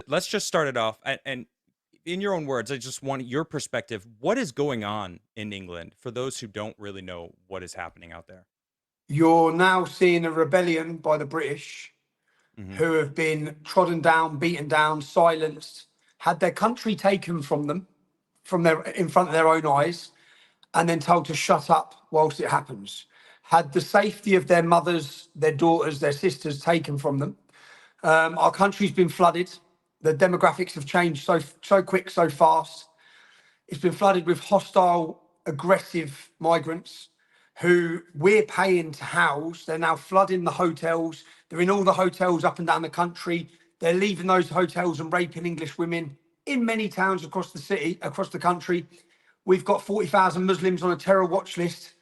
let's just start it off. And in your own words, I just want your perspective. What is going on in England for those who don't really know what is happening out there? You're now seeing a rebellion by the British Hmm. who have been trodden down, beaten down, silenced, had their country taken from them, from their in front of their own eyes, and then told to shut up whilst it happens. Had the safety of their mothers, their daughters, their sisters taken from them. Our country's been flooded. The demographics have changed so quick, so fast. It's been flooded with hostile, aggressive migrants who we're paying to house. They're now flooding the hotels. They're in all the hotels up and down the country. They're leaving those hotels and raping English women in many towns across the city, across the country. We've got 40,000 Muslims on a terror watch list.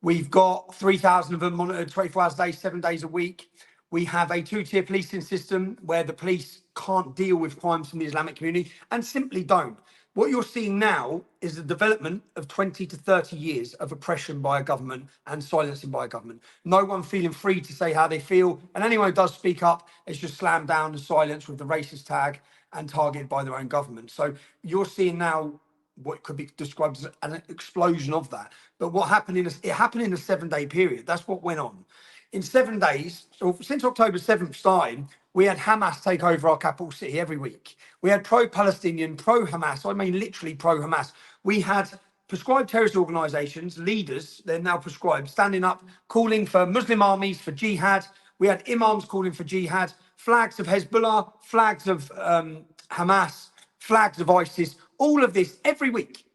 We've got 3,000 of them monitored 24 hours a day, 7 days a week. We have a two-tier policing system where the police can't deal with crimes from the Islamic community and simply don't. What you're seeing now is the development of 20 to 30 years of oppression by a government and silencing by a government. No one feeling free to say how they feel. And anyone who does speak up is just slammed down and silenced with the racist tag and targeted by their own government. So you're seeing now what could be described as an explosion of that. But what happened it happened in a 7 day period. That's what went on. In 7 days, so since October 7th starting, we had Hamas take over our capital city every week. We had pro-Palestinian, pro-Hamas, I mean literally pro-Hamas. We had prescribed terrorist organisations, leaders, they're now prescribed, standing up, calling for Muslim armies, for jihad. We had imams calling for jihad, flags of Hezbollah, flags of Hamas, flags of ISIS, all of this every week,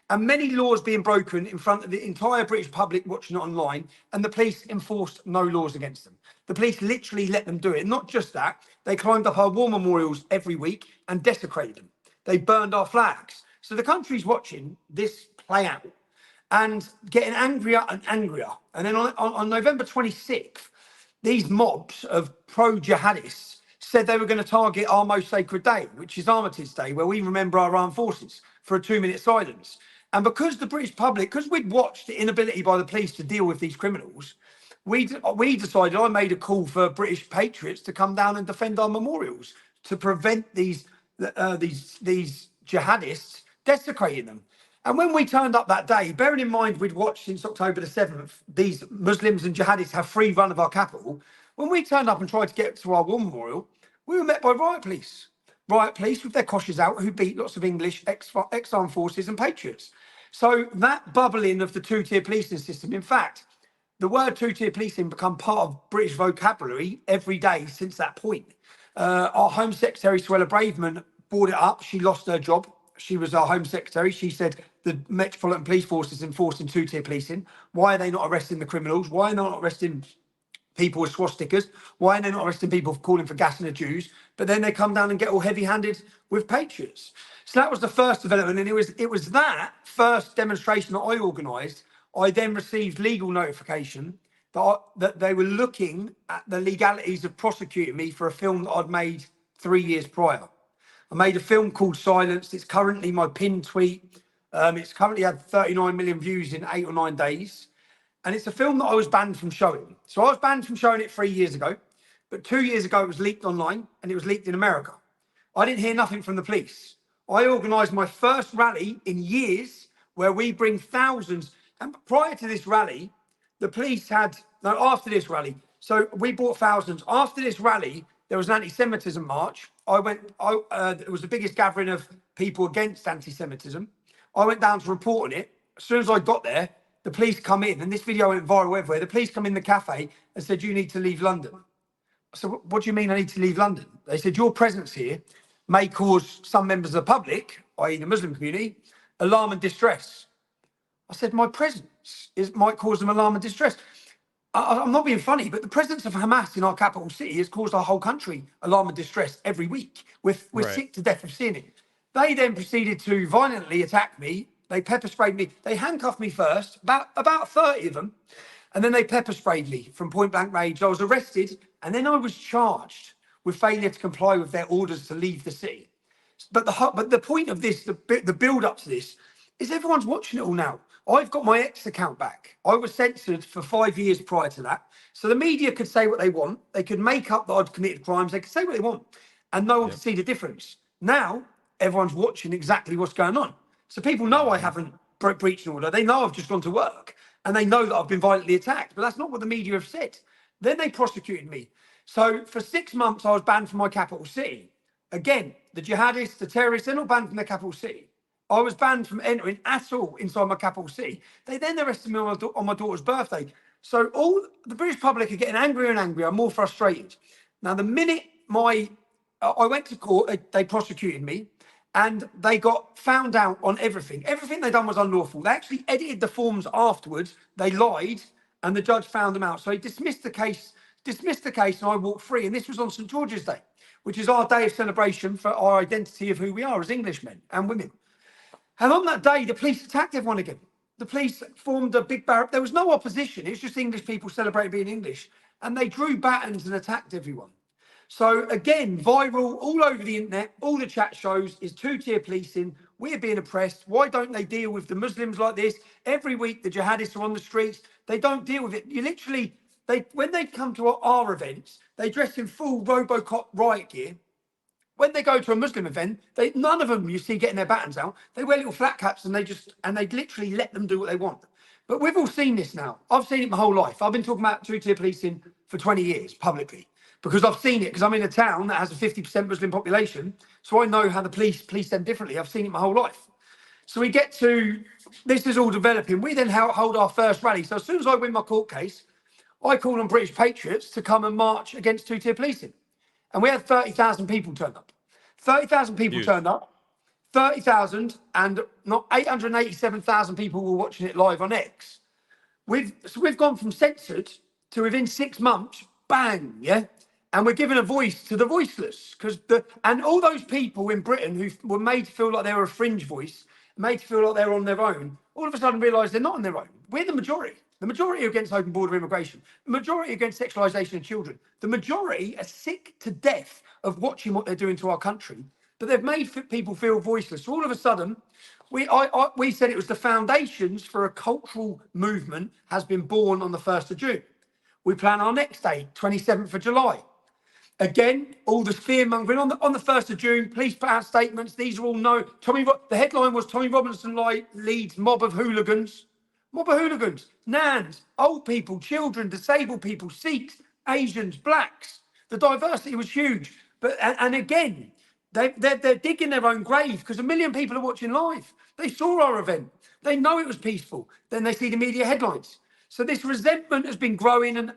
and many laws being broken in front of the entire British public watching it online, and the police enforced no laws against them. The police literally let them do it. Not just that, they climbed up our war memorials every week and desecrated them. They burned our flags. So the country's watching this play out and getting angrier and angrier. And then on November 26th, these mobs of pro-jihadists said they were going to target our most sacred day, which is Armistice Day, where we remember our armed forces for a 2 minute silence. And because the British public, because we'd watched the inability by the police to deal with these criminals, we decided, I made a call for British patriots to come down and defend our memorials to prevent these jihadists desecrating them. And when we turned up that day, bearing in mind we'd watched since October the 7th, these Muslims and jihadists have free run of our capital. When we turned up and tried to get to our war memorial, we were met by riot police. Riot police with their coshes out who beat lots of English ex-armed forces and patriots. So that bubbling of the two-tier policing system, in fact, the word two-tier policing become part of British vocabulary every day since that point. Our Home Secretary, Suella Braverman, brought it up. She lost her job. She was our Home Secretary. She said the Metropolitan Police Force is enforcing two-tier policing. Why are they not arresting the criminals? Why are they not arresting people with swastikas? Why are they not arresting people for calling for gas and the Jews? But then they come down and get all heavy-handed with patriots. So that was the first development, and it was that first demonstration that I organised. I then received legal notification that they were looking at the legalities of prosecuting me for a film that I'd made 3 years prior. I made a film called Silenced. It's currently my pinned tweet. It's currently had 39 million views in 8 or 9 days. And it's a film that I was banned from showing. So I was banned from showing it 3 years ago, but 2 years ago it was leaked online and it was leaked in America. I didn't hear nothing from the police. I organised my first rally in years where we bring thousands. And prior to this rally, the police had, no, after this rally, so we brought thousands. After this rally, there was an anti-Semitism march. It was the biggest gathering of people against anti-Semitism. I went down to report on it. As soon as I got there, the police come in, and this video went viral everywhere. The police come in the cafe and said, "You need to leave London." I said, "What do you mean I need to leave London?" They said, "Your presence here may cause some members of the public, i.e. the Muslim community, alarm and distress." I said, "My presence might cause them alarm and distress." I'm not being funny, but the presence of Hamas in our capital city has caused our whole country alarm and distress every week. We're sick to death of seeing it. They then proceeded to violently attack me. They pepper sprayed me. They handcuffed me first, about 30 of them, and then they pepper sprayed me from point blank range. I was arrested, and then I was charged with failure to comply with their orders to leave the city. But the point of this, the build up to this, is everyone's watching it all now. I've got my X account back. I was censored for 5 years prior to that. So the media could say what they want. They could make up that I'd committed crimes. They could say what they want. and no one Yep. could see the difference. Now everyone's watching exactly what's going on. So people know I Mhm. haven't breached an order. They know I've just gone to work, and they know that I've been violently attacked. But that's not what the media have said. Then they prosecuted me. So for 6 months, I was banned from my capital city. Again, the jihadists, the terrorists, they're not banned from their capital city. I was banned from entering at all inside my capital city. They then arrested me on my daughter's birthday. So all the British public are getting angrier and angrier, more frustrated. Now, the minute I went to court, they prosecuted me, and they got found out on everything. Everything they done was unlawful. They actually edited the forms afterwards. They lied, and the judge found them out. So he dismissed the case, and I walked free. And this was on St George's Day, which is our day of celebration for our identity of who we are as Englishmen and women. And on that day, the police attacked everyone again. The police formed a big barrier. There was no opposition. It was just English people celebrating being English. And they drew batons and attacked everyone. So again, viral all over the internet, all the chat shows is two-tier policing. We're being oppressed. Why don't they deal with the Muslims like this? Every week, the jihadists are on the streets. They don't deal with it. You literally, when they come to our events, they dress in full Robocop riot gear. When they go to a Muslim event, none of them you see getting their batons out. They wear little flat caps and they literally let them do what they want. But we've all seen this now. I've seen it my whole life. I've been talking about two-tier policing for 20 years publicly because I've seen it because I'm in a town that has a 50% Muslim population. So I know how the police them differently. I've seen it my whole life. So we get to, this is all developing. We then hold our first rally. So as soon as I win my court case, I call on British patriots to come and march against two-tier policing. And we had 30,000 people turned up. 30,000 people Huge. turned up. 30,000 and not 887,000 people were watching it live on X. We've gone from censored to within 6 months, bang, yeah. And we're giving a voice to the voiceless and all those people in Britain who were made to feel like they were a fringe voice, made to feel like they're on their own, all of a sudden realise they're not on their own. We're the majority. The majority are against open border immigration. The majority against sexualisation of children. The majority are sick to death of watching what they're doing to our country. But they've made people feel voiceless. So all of a sudden, we said it was the foundations for a cultural movement has been born on the 1st of June. We plan our next day, 27th of July. Again, all the fear mongering on the 1st of June. Police put out statements. These are all no. The headline was Tommy Robinson leads mob of hooligans. Mob of hooligans, Nans, old people, children, disabled people, Sikhs, Asians, blacks. The diversity was huge. But and again, they're digging their own grave because 1 million people are watching live. They saw our event. They know it was peaceful. Then they see the media headlines. So this resentment has been growing, and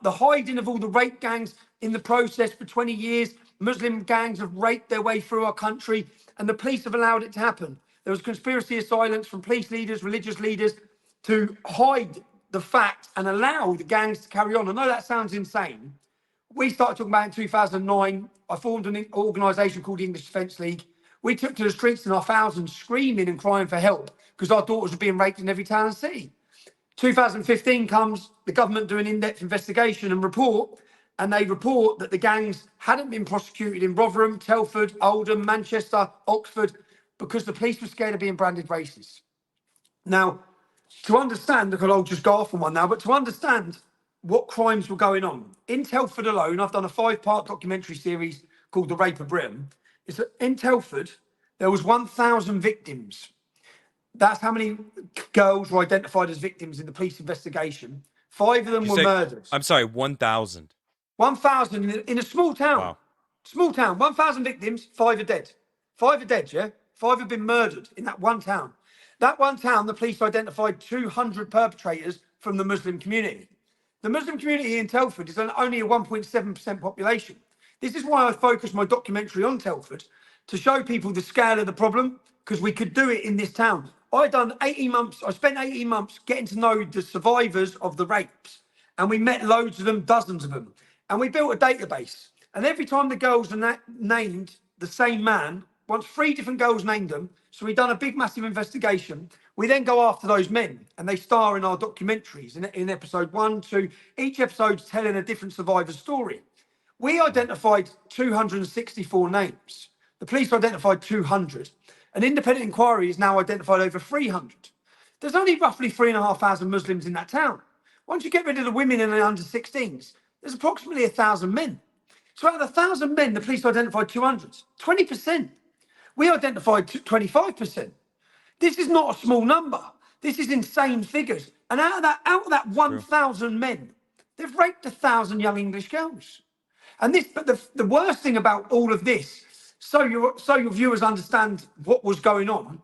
the hiding of all the rape gangs in the process for 20 years. Muslim gangs have raped their way through our country, and the police have allowed it to happen. There was conspiracy of silence from police leaders, religious leaders, to hide the fact and allow the gangs to carry on. I know that sounds insane. We started talking about it in 2009. I formed an organisation called the English Defence League. We took to the streets in our thousands, screaming and crying for help because our daughters were being raped in every town and city. 2015 comes, the government do an in-depth investigation and report, and they report that the gangs hadn't been prosecuted in Rotherham, Telford, Oldham, Manchester, Oxford, because the police were scared of being branded racist. Now, to understand, because I'll just go off on one now, but to understand what crimes were going on, in Telford alone, I've done a 5-part documentary series called The Rape of Britain. It's that in Telford, there was 1,000 victims. That's how many girls were identified as victims in the police investigation. 5 of them You were say, murdered. I'm sorry, 1,000. 1,000 in a small town. Wow. Small town, 1,000 victims, 5 are dead. 5 are dead, yeah? 5 have been murdered in that one town. That one town, the police identified 200 perpetrators from the Muslim community. The Muslim community in Telford is only a 1.7% population. This is why I focused my documentary on Telford, to show people the scale of the problem, because we could do it in this town. I spent 18 months getting to know the survivors of the rapes, and we met loads of them, dozens of them. And we built a database. And every time the girls are named the same man, once 3 different girls named them, so we've done a big, massive investigation. We then go after those men, and they star in our documentaries in episode 1, 2. Each episode's telling a different survivor's story. We identified 264 names. The police identified 200. An independent inquiry has now identified over 300. There's only roughly 3,500 Muslims in that town. Once you get rid of the women and the under 16s, there's approximately 1,000 men. So out of 1,000 men, the police identified 200. 20%. We identified 25%. This is not a small number. This is insane figures. And out of that True. 1,000 men, they've raped 1,000 young English girls. And this, but the worst thing about all of this, so your viewers understand what was going on.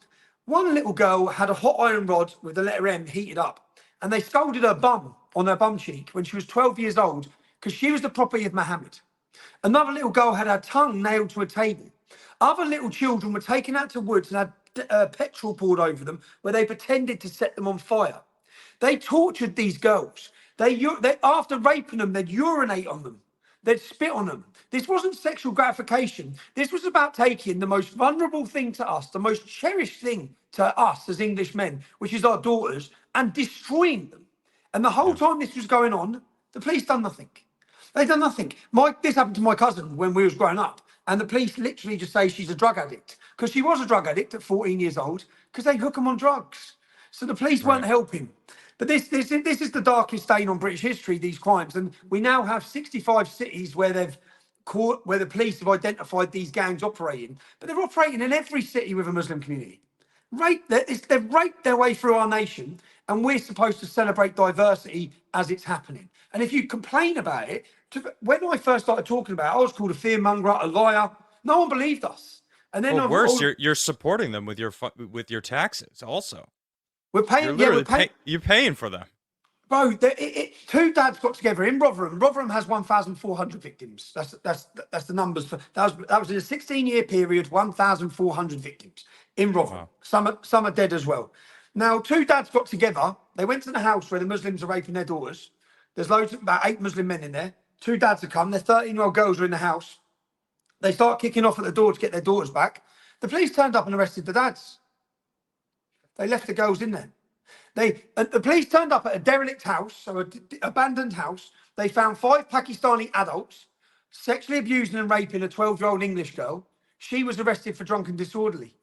One little girl had a hot iron rod with the letter M heated up, and they scalded her bum on her bum cheek when she was 12 years old because she was the property of Mohammed. Another little girl had her tongue nailed to a table. Other little children were taken out to woods and had petrol poured over them where they pretended to set them on fire. They tortured these girls. They after raping them, they'd urinate on them. They'd spit on them. This wasn't sexual gratification. This was about taking the most vulnerable thing to us, the most cherished thing to us as English men, which is our daughters, and destroying them. And the whole time this was going on, the police done nothing. They done nothing. This happened to my cousin when we was growing up, and the police literally just say she's a drug addict because she was a drug addict at 14 years old because they hook them on drugs. So the police weren't helping. But this is the darkest stain on British history, these crimes. And we now have 65 cities where where the police have identified these gangs operating. But they're operating in every city with a Muslim community. They've raped their way through our nation, and we're supposed to celebrate diversity as it's happening. And if you complain about it, when I first started talking about it, I was called a fearmonger, a liar. No one believed us. And then Well, worse, you're supporting them with your taxes also. We're paying. You're Yeah, literally you're paying for them. Bro, two dads got together in Rotherham. Rotherham has 1,400 victims. That's the numbers for that was in a 16-year period. 1,400 victims in Rotherham. Wow. Some are dead as well. Now, two dads got together. They went to the house where the Muslims are raping their daughters. There's about 8 Muslim men in there. Two dads have come. Their 13-year-old girls are in the house. They start kicking off at the door to get their daughters back. The police turned up and arrested the dads. They left the girls in there. The police turned up at a derelict house, so an abandoned house. They found 5 Pakistani adults sexually abusing and raping a 12-year-old English girl. She was arrested for drunken disorderly.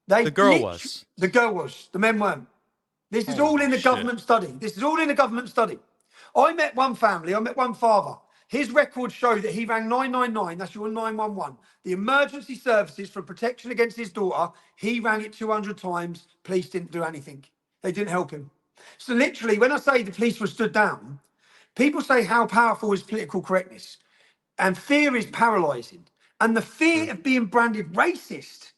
The girl was. The girl was. The men weren't. This is all in the government study. This is all in the government study. I met one family. I met one father. His records show that he rang 999, that's your 911, the emergency services for protection against his daughter. He rang it 200 times. Police didn't do anything. They didn't help him. So literally, when I say the police were stood down, people say how powerful is political correctness. And fear is paralysing. And the fear of being branded racist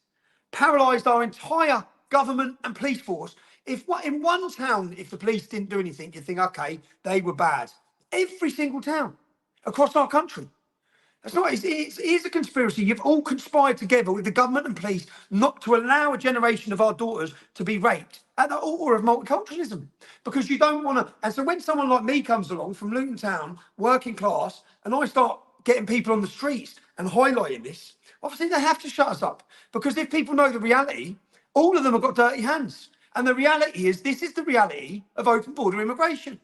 paralysed our entire government and police force. In one town, if the police didn't do anything, you'd think, okay, they were bad. Every single town across our country. That's not. It is a conspiracy. You've all conspired together with the government and police not to allow a generation of our daughters to be raped at the altar of multiculturalism, because you don't want to. And so when someone like me comes along from Luton Town, working class, and I start getting people on the streets and highlighting this, obviously they have to shut us up, because if people know the reality, all of them have got dirty hands. And the reality is, this is the reality of open border immigration.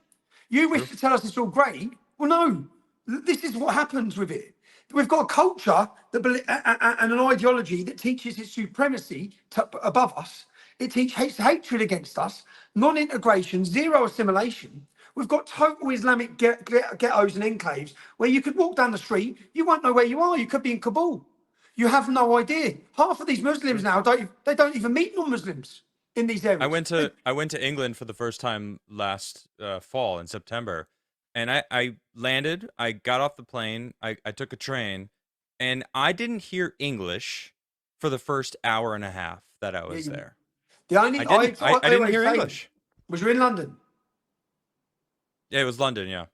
You wish to tell us it's all great. Well, no, this is what happens with it. We've got a culture and an ideology that teaches its supremacy above us. It teaches hatred against us, non-integration, zero assimilation. We've got total Islamic ghettos and enclaves where you could walk down the street, you won't know where you are. You could be in Kabul. You have no idea. Half of these Muslims now don't even meet non-Muslims in these areas. I went to England for the first time last fall in September. And I landed, I got off the plane, I took a train, and I didn't hear English for the first hour and a half that I was there. I didn't hear English. Was you in London? Yeah, it was London, yeah.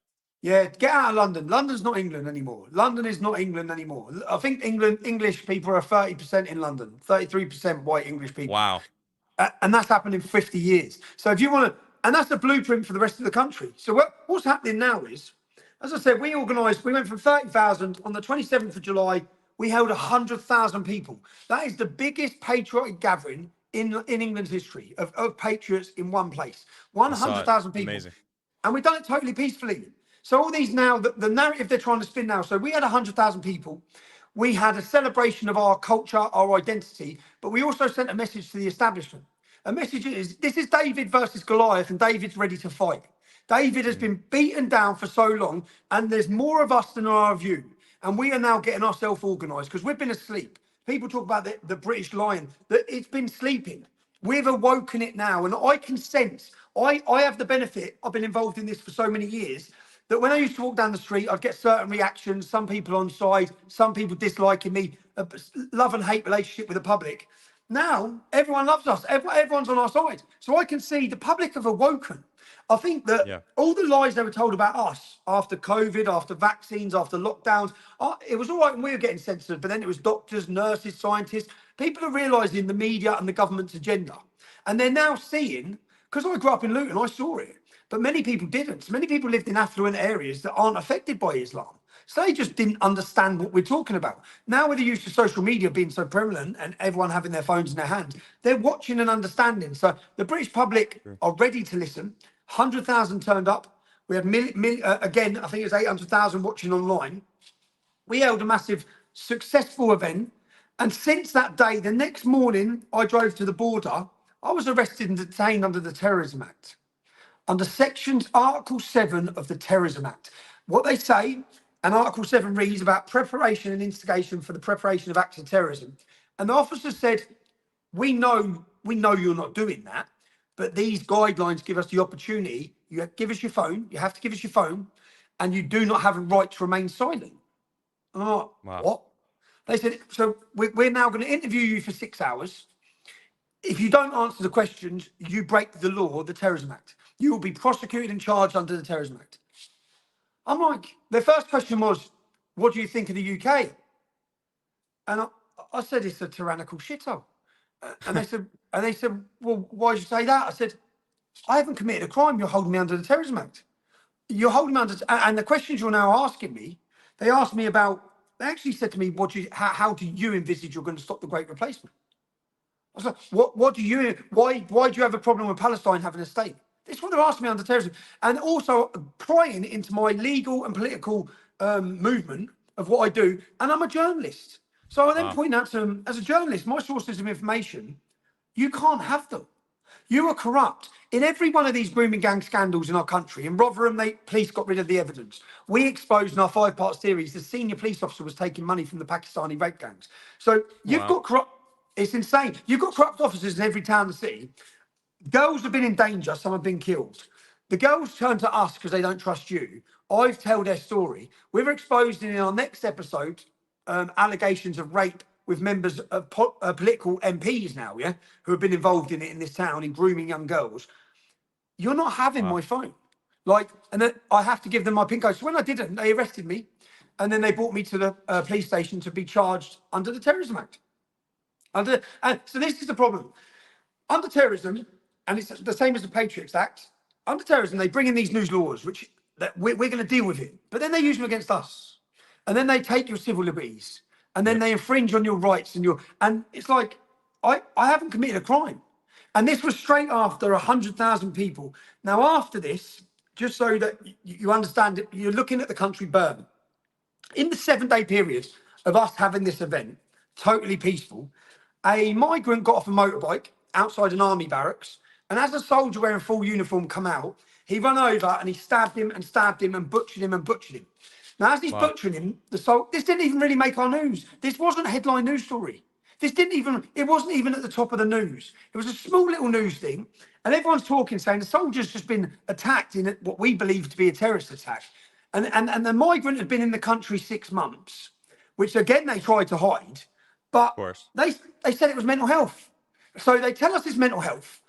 Yeah, get out of London. London's not England anymore. London is not England anymore. I think English people are 30% in London, 33% white English people. Wow. And that's happened in 50 years. So if you want to, and that's the blueprint for the rest of the country. So what's happening now is, as I said, we went from 30,000 on the 27th of July. We held 100,000 people. That is the biggest patriotic gathering in England's history of patriots in one place. 100,000 people. Amazing. And we've done it totally peacefully. So all these now, the narrative they're trying to spin now. So we had 100,000 people. We had a celebration of our culture, our identity, but we also sent a message to the establishment. A message is, this is David versus Goliath, and David's ready to fight. David has been beaten down for so long, and there's more of us than there are of you. And we are now getting ourselves organised because we've been asleep. People talk about the British lion, that it's been sleeping. We've awoken it now. And I can sense, I have the benefit, I've been involved in this for so many years, that when I used to walk down the street, I'd get certain reactions, some people on side, some people disliking me, a love and hate relationship with the public. Now, everyone loves us. Everyone's on our side. So I can see the public have awoken. I think that Yeah. all the lies they were told about us after COVID, after vaccines, after lockdowns, it was all right when we were getting censored, but then it was doctors, nurses, scientists. People are realising the media and the government's agenda. And they're now seeing, because I grew up in Luton, I saw it, but many people didn't. Many people lived in affluent areas that aren't affected by Islam. So they just didn't understand what we're talking about. Now, with the use of social media being so prevalent and everyone having their phones in their hands, they're watching and understanding. So the British public Sure. are ready to listen. 100,000 turned up. We had, again, I think it was 800,000 watching online. We held a massive, successful event. And since that day, the next morning, I drove to the border. I was arrested and detained under the Terrorism Act, under Article 7 of the Terrorism Act. What they say, and Article 7 reads about preparation and instigation for the preparation of acts of terrorism. And the officer said, we know you're not doing that, but these guidelines give us the opportunity. You give us your phone, you have to give us your phone, and you do not have a right to remain silent. And I'm like, Wow. what? They said, so we're now going to interview you for 6 hours. If you don't answer the questions, you break the law, the Terrorism Act. You will be prosecuted and charged under the Terrorism Act. I'm like, their first question was, what do you think of the UK? And I said, it's a tyrannical shithole. And they said, well, why did you say that? I said, I haven't committed a crime. You're holding me under the Terrorism Act. You're holding me under, and the questions you're now asking me, they asked me about, they actually said to me, how do you envisage you're going to stop the Great Replacement? I was like, what do you, why do you have a problem with Palestine having a state? This is what they're asking me under terrorism. And also prying into my legal and political movement of what I do. And I'm a journalist. So I then Wow. point out to them, as a journalist, my sources of information, you can't have them. You are corrupt. In every one of these grooming gang scandals in our country, in Rotherham, police got rid of the evidence. We exposed in our 5-part series the senior police officer was taking money from the Pakistani rape gangs. So you've Wow. got corrupt. It's insane. You've got corrupt officers in every town and city. Girls have been in danger. Some have been killed. The girls turn to us because they don't trust you. I've told their story. We've exposed in our next episode allegations of rape with members of political MPs now, yeah, who have been involved in it in this town in grooming young girls. You're not having Wow. my phone. Like, and then I have to give them my PIN code. So when I didn't, they arrested me. And then they brought me to the police station to be charged under the Terrorism Act. And so this is the problem. Under terrorism, and it's the same as the Patriots Act, under terrorism, they bring in these new laws, which that we're going to deal with it. But then they use them against us. And then they take your civil liberties. And then Yep. they infringe on your rights and it's like, I haven't committed a crime. And this was straight after 100,000 people. Now, after this, just so that you understand it, you're looking at the country burn. In the 7-day period of us having this event, totally peaceful, a migrant got off a motorbike outside an army barracks, and as a soldier wearing full uniform come out, he ran over and he stabbed him and stabbed him and butchered him and butchered him. Now, as he's Wow. butchering him, this didn't even really make our news. This wasn't a headline news story. It wasn't even at the top of the news. It was a small little news thing. And everyone's talking, saying the soldier's just been attacked in what we believe to be a terrorist attack. And the migrant had been in the country 6 months, which again, they tried to hide. Of But course. they said it was mental health. So they tell us it's mental health.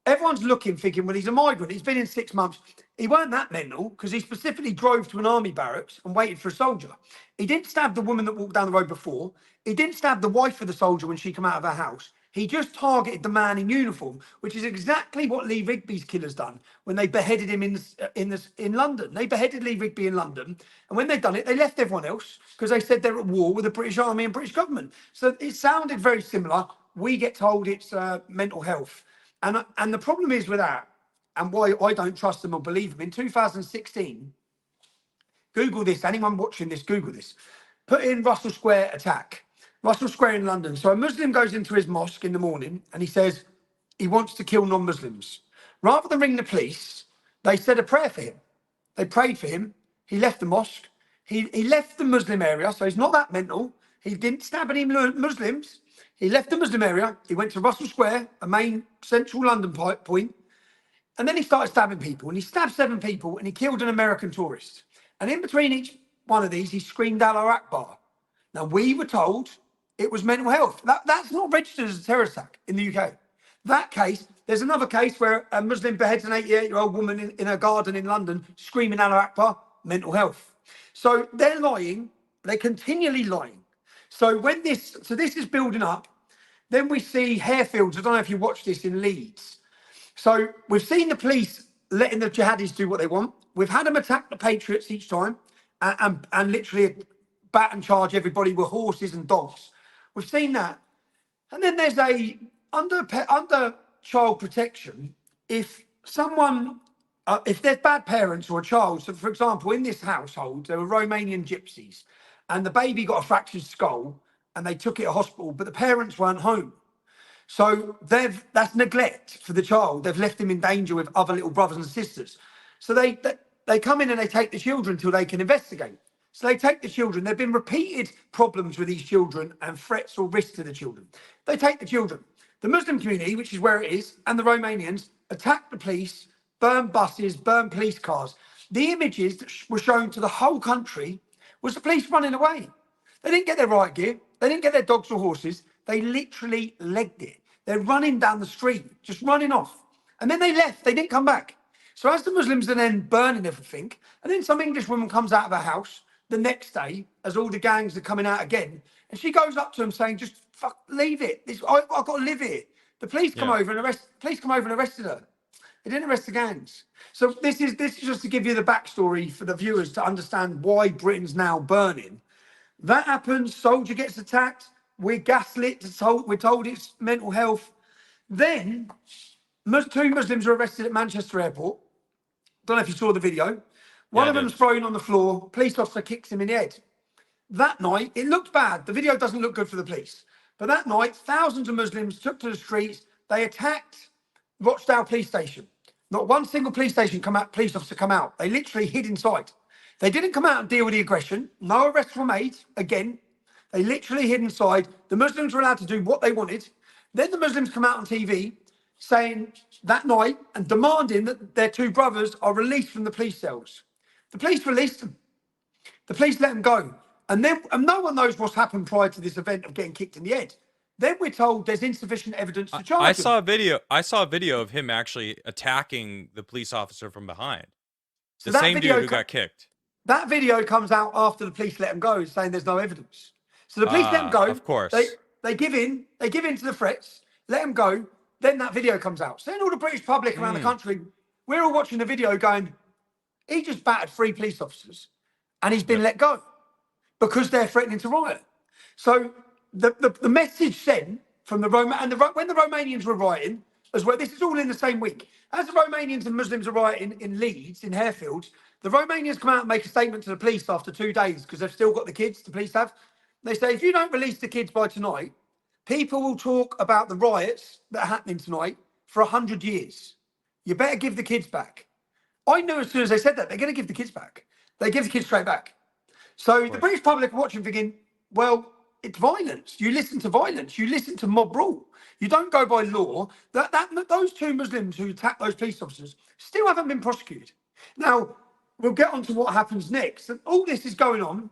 Everyone's looking, thinking, well, he's a migrant. He's been in 6 months. He weren't that mental because he specifically drove to an army barracks and waited for a soldier. He didn't stab the woman that walked down the road before. He didn't stab the wife of the soldier when she came out of her house. He just targeted the man in uniform, which is exactly what Lee Rigby's killers done when they beheaded him in London. They beheaded Lee Rigby in London, and when they'd done it, they left everyone else because they said they're at war with the British Army and British government. So it sounded very similar. We get told it's mental health. And the problem is with that, and why I don't trust them or believe them, in 2016, Google this, anyone watching this, Google this. Put in Russell Square attack. Russell Square in London. So a Muslim goes into his mosque in the morning and he says he wants to kill non-Muslims. Rather than ring the police, they said a prayer for him. They prayed for him. He left the mosque. He left the Muslim area, so he's not that mental. He didn't stab any Muslims. He left the Muslim area. He went to Russell Square, a main central London point, and then he started stabbing people. And he stabbed 7 people, and he killed an American tourist. And in between each one of these, he screamed Allah Akbar. Now, we were told it was mental health. That's not registered as a terror attack in the UK. That case, there's another case where a Muslim beheads an 88-year-old woman in her garden in London, screaming Allah Akbar, mental health. So they're lying. They're continually lying. So this is building up. Then we see Harefields. I don't know if you watched this in Leeds. So we've seen the police letting the jihadis do what they want. We've had them attack the patriots each time and literally bat and charge everybody with horses and dogs. We've seen that. And then there's under child protection, if someone, if there's bad parents or a child, so for example, in this household, there were Romanian gypsies and the baby got a fractured skull and they took it to hospital, but the parents weren't home. So that's neglect for the child. They've left him in danger with other little brothers and sisters. So they come in and they take the children until they can investigate. So they take the children. There have been repeated problems with these children and threats or risks to the children. They take the children. The Muslim community, which is where it is, and the Romanians attack the police, burn buses, burn police cars. The images that were shown to the whole country was the police running away. They didn't get their riot gear. They didn't get their dogs or horses. They literally legged it. They're running down the street, just running off. And then they left. They didn't come back. So as the Muslims are then burning everything, and then some English woman comes out of her house the next day, as all the gangs are coming out again, and she goes up to them saying, "Just fuck, leave it. I've got to live here." The police come over and arrested her. They didn't arrest the gangs. So this is just to give you the backstory for the viewers to understand why Britain's now burning. That happens. Soldier gets attacked. We're gaslit. We're told it's mental health. Then 2 Muslims are arrested at Manchester Airport. Don't know if you saw the video. One of them's thrown on the floor. Police officer kicks him in the head. That night, it looked bad. The video doesn't look good for the police. But that night, thousands of Muslims took to the streets. They attacked Rochdale police station. Not one single police officer come out. They literally hid inside. They didn't come out and deal with the aggression. No arrests were made. Again, they literally hid inside. The Muslims were allowed to do what they wanted. Then the Muslims come out on TV saying that night and demanding that their 2 brothers are released from the police cells. The police released them. The police let them go. And no one knows what's happened prior to this event of getting kicked in the head. Then we're told there's insufficient evidence to charge I them. saw a video of him actually attacking the police officer from behind. So the same dude who got kicked. That video comes out after the police let him go, saying there's no evidence. So the police let him go. Of course. They give in to the threats, let him go. Then that video comes out. So then all the British public around the country, we're all watching the video going, he just battered 3 police officers and he's been let go because they're threatening to riot. So the message sent from when the Romanians were rioting, as well, this is all in the same week. As the Romanians and Muslims are rioting in Leeds, in Harefields, the Romanians come out and make a statement to the police after 2 days because they've still got the kids, the police have. They say, if you don't release the kids by tonight, people will talk about the riots that are happening tonight for 100 years. You better give the kids back. I knew as soon as they said that, they're going to give the kids back. They give the kids straight back. So the British public are watching thinking, well, it's violence. You listen to violence. You listen to mob rule. You don't go by law. Those 2 Muslims who attacked those police officers still haven't been prosecuted. Now, we'll get on to what happens next. And all this is going on.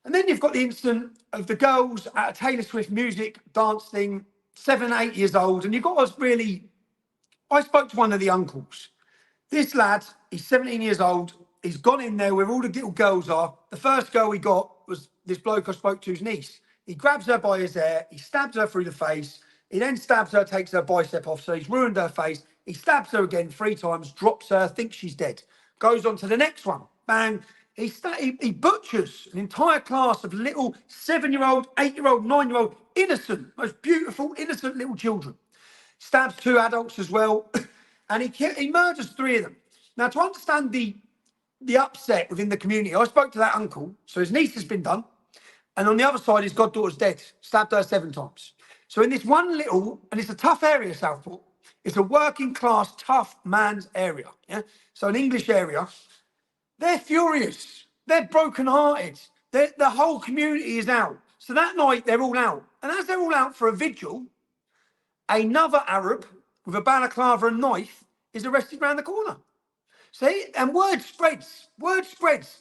And then you've got the incident of the girls at a Taylor Swift music dance thing, 7, 8 years old. And you've got us really... I spoke to one of the uncles. This lad, he's 17 years old. He's gone in there where all the little girls are. The first girl he got was this bloke I spoke to's niece. He grabs her by his hair. He stabs her through the face. He then stabs her, takes her bicep off. So he's ruined her face. He stabs her again 3 times, drops her, thinks she's dead. Goes on to the next one. Bang. He butchers an entire class of little 7-year-old, 8-year-old, 9-year-old, innocent, most beautiful, innocent little children. Stabs 2 adults as well. And he murders 3 of them. Now, to understand the upset within the community, I spoke to that uncle. So his niece has been done. And on the other side, his goddaughter's dead. Stabbed her 7 times. So in this one little, and it's a tough area, Southport. It's a working class, tough man's area. Yeah. So an English area. They're furious. They're broken-hearted. The whole community is out. So that night, they're all out. And as they're all out for a vigil, another Arab with a balaclava and knife is arrested round the corner. See, and word spreads, word spreads.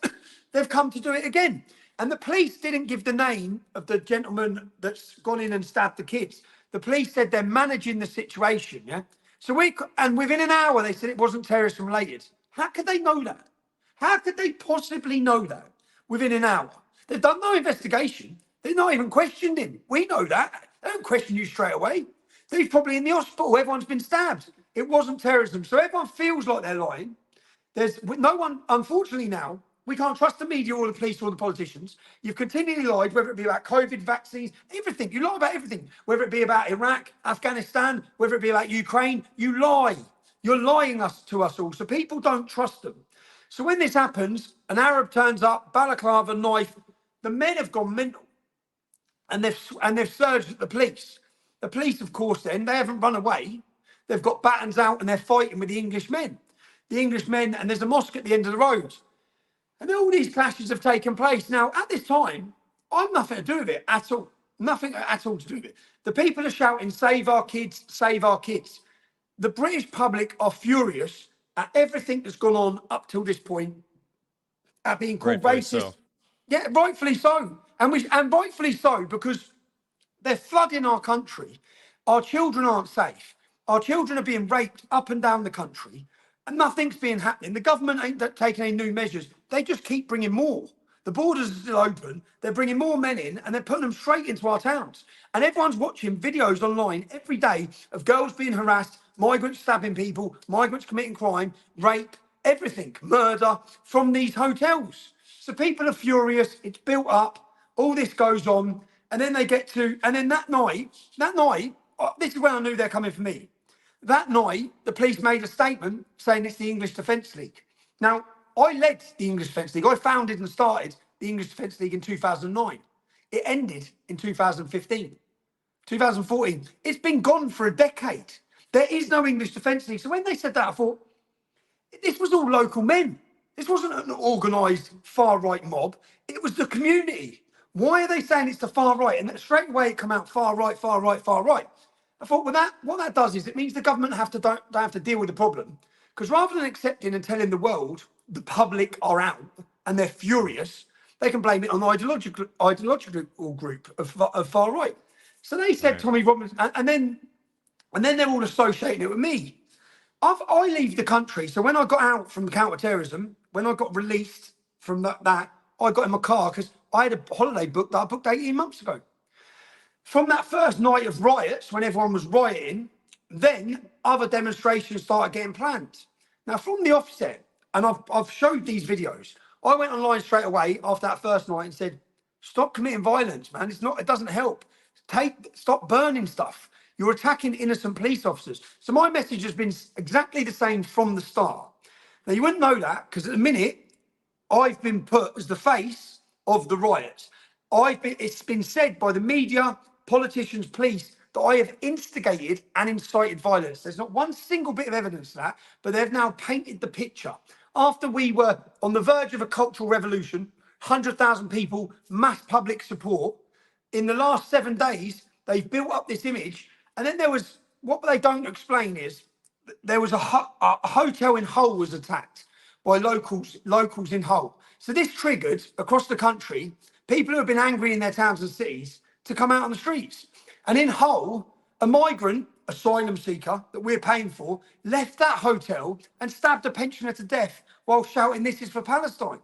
They've come to do it again. And the police didn't give the name of the gentleman that's gone in and stabbed the kids. The police said they're managing the situation, yeah? So and within an hour, they said it wasn't terrorist related. How could they know that? How could they possibly know that within an hour? They've done no investigation. They've not even questioned him. We know that. They don't question you straight away. He's probably in the hospital. Everyone's been stabbed. It wasn't terrorism. So everyone feels like they're lying. There's no one, unfortunately now, we can't trust the media or the police or the politicians. You've continually lied, whether it be about COVID vaccines, everything. You lie about everything, whether it be about Iraq, Afghanistan, whether it be about Ukraine. You lie. You're lying to us all. So people don't trust them. So when this happens, an Arab turns up, balaclava, knife. The men have gone mental, and they've surged at the police. The police, of course, then they haven't run away. They've got batons out and they're fighting with the English men. The English men, and there's a mosque at the end of the road. And all these clashes have taken place. Now, at this time, I've nothing to do with it at all. Nothing at all to do with it. The people are shouting, save our kids, save our kids. The British public are furious at everything that's gone on up till this point, at being called racist. So. Yeah, rightfully so. And rightfully so, because they're flooding our country. Our children aren't safe. Our children are being raped up and down the country. And nothing's being happening. The government ain't taking any new measures. They just keep bringing more. The borders are still open. They're bringing more men in and they're putting them straight into our towns. And everyone's watching videos online every day of girls being harassed, migrants stabbing people, migrants committing crime, rape, everything, murder from these hotels. So people are furious. It's built up. All this goes on. And then they get to, and then that night, this is when I knew they're coming for me. That night, the police made a statement saying it's the English Defence League. Now, I led the English Defence League. I founded and started the English Defence League in 2009. It ended in 2015, 2014. It's been gone for a decade. There is no English Defence League. So when they said that, I thought, this was all local men. This wasn't an organised far-right mob. It was the community. Why are they saying it's the far right? And straight away it come out far right, far right, far right. I thought, well, what that does is it means the government don't have to deal with the problem. Because rather than accepting and telling the world the public are out and they're furious, they can blame it on the ideological group of far right. So they said, right. Tommy Robinson, and then they're all associating it with me. I leave the country. So when I got out from the counter-terrorism, when I got released from that, I got in my car because I had a holiday booked that I booked 18 months ago. From that first night of riots, when everyone was rioting, then other demonstrations started getting planned. Now, from the offset, and I've showed these videos, I went online straight away after that first night and said, stop committing violence, man. It doesn't help. Stop burning stuff. You're attacking innocent police officers. So my message has been exactly the same from the start. Now, you wouldn't know that because at the minute, I've been put as the face of the riots. It's been said by the media, politicians, police, that I have instigated and incited violence. There's not one single bit of evidence of that, but they've now painted the picture. After we were on the verge of a cultural revolution, 100,000 people, mass public support, in the last 7 days, they've built up this image. And then there was, what they don't explain is, there was a hotel in Hull was attacked by locals in Hull. So this triggered, across the country, people who have been angry in their towns and cities to come out on the streets. And in Hull, a migrant asylum seeker that we're paying for left that hotel and stabbed a pensioner to death while shouting, "This is for Palestine."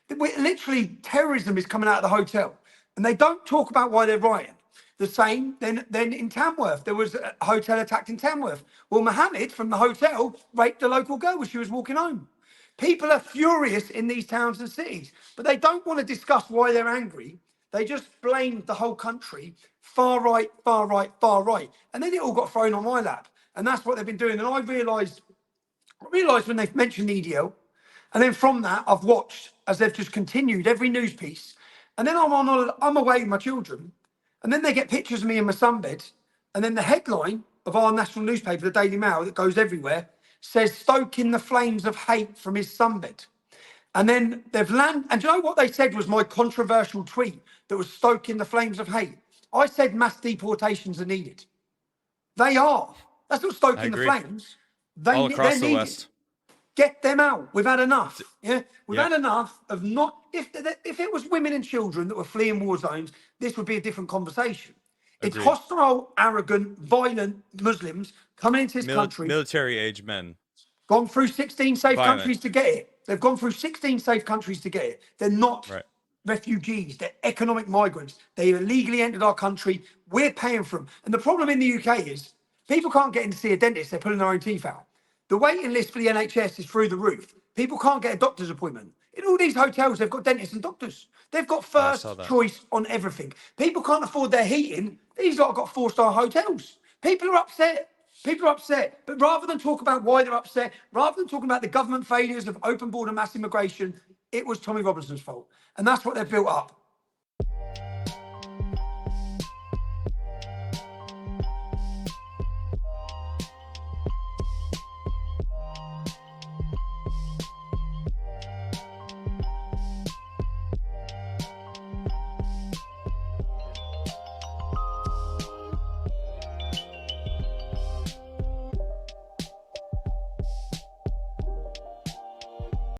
Literally, terrorism is coming out of the hotel. And they don't talk about why they're rioting. The same, then in Tamworth, there was a hotel attacked in Tamworth. Well, Mohammed from the hotel raped a local girl as she was walking home. People are furious in these towns and cities, but they don't want to discuss why they're angry. They just blame the whole country, far right, far right, far right. And then it all got thrown on my lap. And that's what they've been doing. And I realised when they've mentioned the EDL, and then from that, I've watched as they've just continued every news piece. And then I'm away with my children. And then they get pictures of me in my sunbed. And then the headline of our national newspaper, the Daily Mail, that goes everywhere, says, "Stoking the flames of hate from his sunbed." And then they've landed. And do you know what they said was my controversial tweet that was stoking the flames of hate? I said mass deportations are needed. They are. That's not I stoking the agree. flames. All They're across the needed. West. Get them out. We've had enough. Yeah, we've Yep. had enough of not. If it was women and children that were fleeing war zones, this would be a different conversation. It's Agreed. hostile, arrogant, violent Muslims coming into this country, Military age men. gone through 16 safe Violent. countries to get it. They've gone through 16 safe countries to get it. They're not Right. refugees. They're economic migrants. They illegally entered our country. We're paying for them. And the problem in the UK is people can't get in to see a dentist. They're pulling their own teeth out. The waiting list for the NHS is through the roof. People can't get a doctor's appointment. In all these hotels, they've got dentists and doctors. They've got I saw first that. choice on everything. People can't afford their heating. These lot have got 4-star hotels. People are upset. People are upset. But rather than talk about why they're upset, rather than talking about the government failures of open border mass immigration, it was Tommy Robinson's fault. And that's what they've built up.